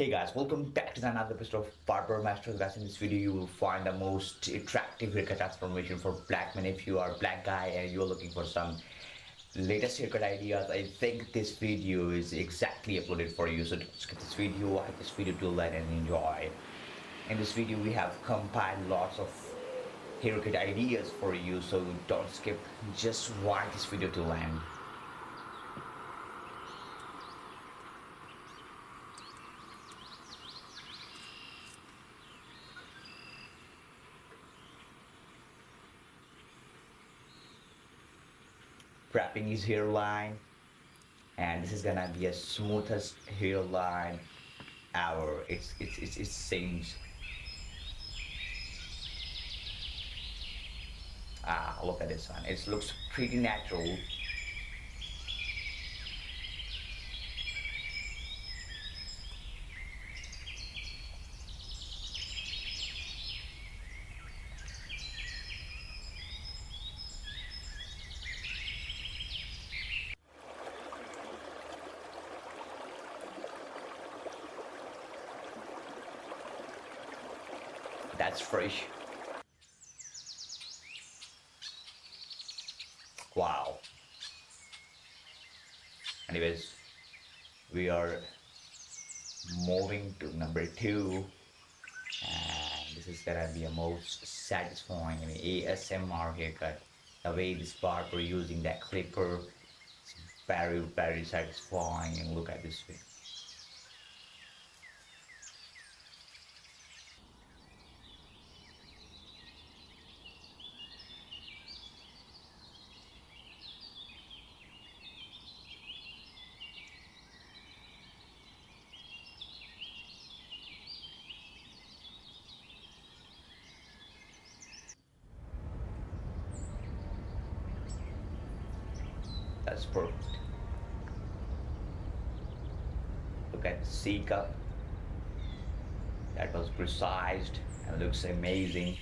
Hey guys, welcome back to another episode of Barber Masters. Guys, in this video you will find the most attractive haircut transformation for black men. If you are a black guy and you're looking for some latest haircut ideas, I think this video is exactly uploaded for you. So don't skip this video, watch this video till then and enjoy. In this video we have compiled lots of haircut ideas for you, so don't skip, just watch this video till end. Prepping his hairline, and this is gonna be a smoothest hairline ever. It seems. Look at this one. It looks pretty natural. That's fresh. Wow. Anyways, we are moving to number two, and this is gonna be a most satisfying ASMR haircut. The way this barber using that clipper, it's very satisfying. And look at this way. That's perfect. Look at the C cup. That was precised and looks amazing.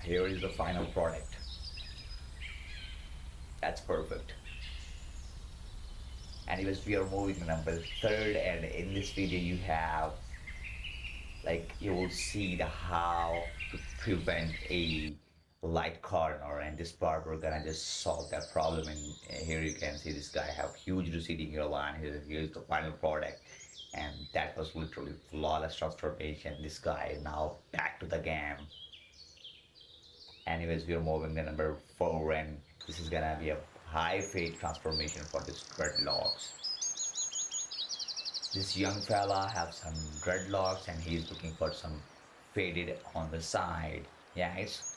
Here is the final product. That's perfect. Anyways, we are moving to number third, and in this video you have, like, you will see the how to prevent a light corner, and this barber gonna just solve that problem. And here you can see this guy have huge receding hairline. Here's the final product, and that was literally flawless transformation. This guy is now back to the game. Anyways, we are moving to number four, and this is gonna be a high fade transformation for this dreadlocks. This young fella have some dreadlocks and he's looking for some faded on the side. Yeah, it's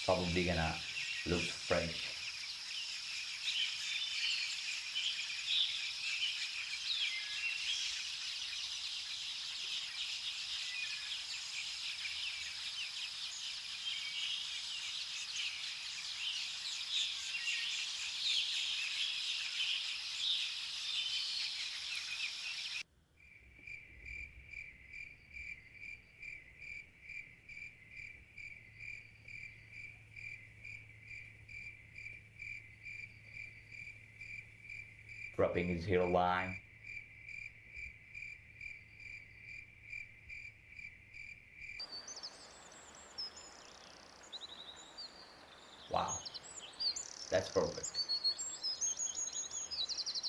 probably gonna look fresh. Dropping his hairline. Wow, that's perfect.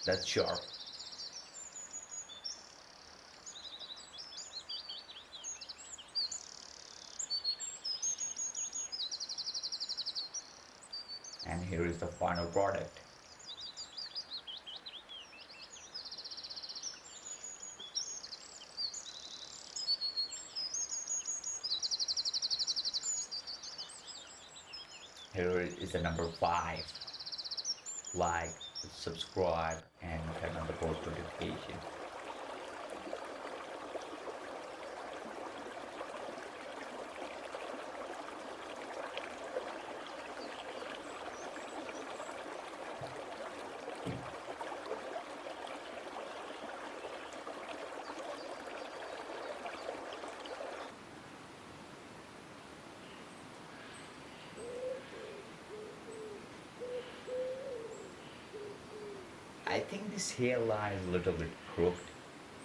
That's sharp. And here is the final product. Here is the number five. Like, subscribe, and turn on the post notification. I think this hairline is a little bit crooked.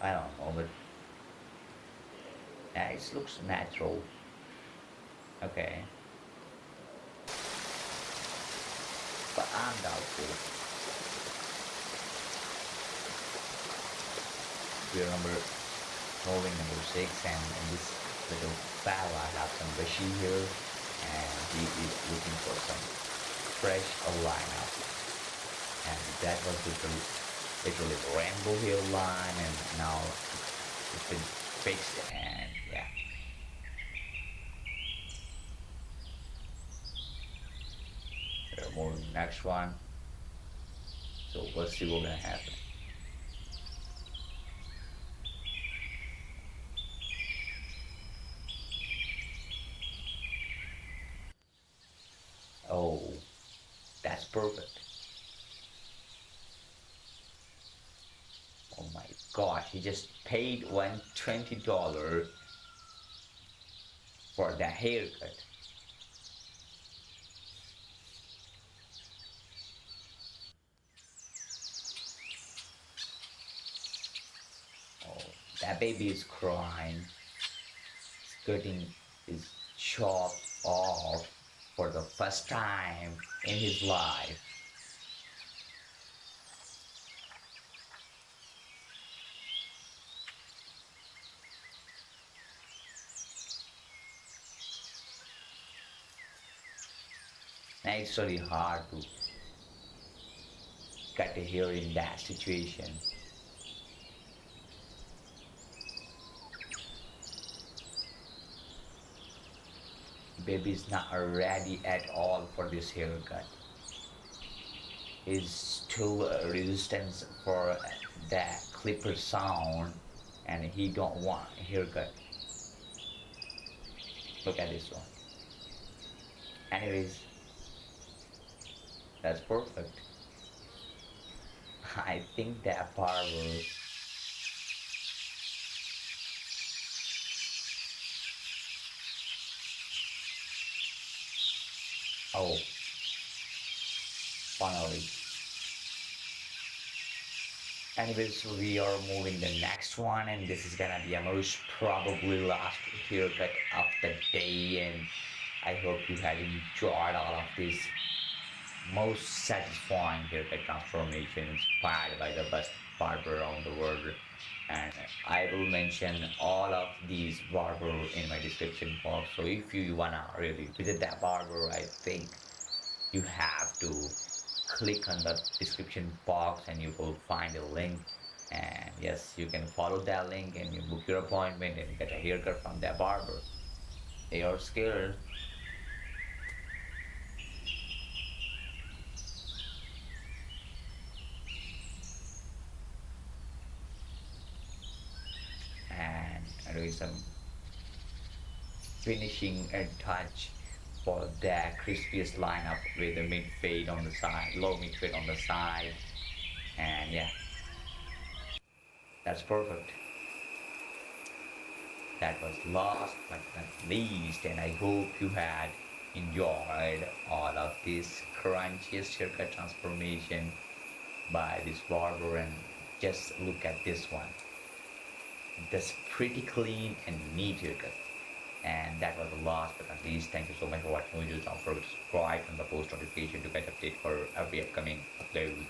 I don't know, but yeah, it looks natural. Okay, but I'm doubtful. We remember moving number six, and this little fella have some bushy here, and he is looking for some fresh lineup, and that was literally rainbow hairline, and now it's been fixed, and yeah. More next one. So let's see what's gonna happen. Oh, that's perfect. Oh my gosh, he just paid $120 for the haircut. Oh, that baby is crying. Skirting is chopped off for the first time in his life. Now it's really hard to cut a hair in that situation. Baby's not ready at all for this haircut. He's still resistant for that clipper sound, and he don't want a haircut. Look at this one. Anyways, that's perfect. I think that barber. Oh, finally. Anyways, we are moving the next one, and this is gonna be a most probably last haircut of the day, and I hope you had enjoyed all of this most satisfying haircut transformation inspired by the best barber around the world. And I will mention all of these barber in my description box. So if you wanna really visit that barber, I think you have to click on the description box and you will find a link. And yes, you can follow that link and you book your appointment and get a haircut from that barber. They are scared. And there is some finishing a touch for that crispiest lineup with the mid fade on the side, low mid fade on the side, and yeah, that's perfect. That was last but not least, and I hope you had enjoyed all of this crunchiest haircut transformation by this barber, and just look at this one. That's pretty clean and neat haircut. And that was the last but not least. Thank you so much for watching videos. Don't forget to subscribe and the post notification to get update for every upcoming upload.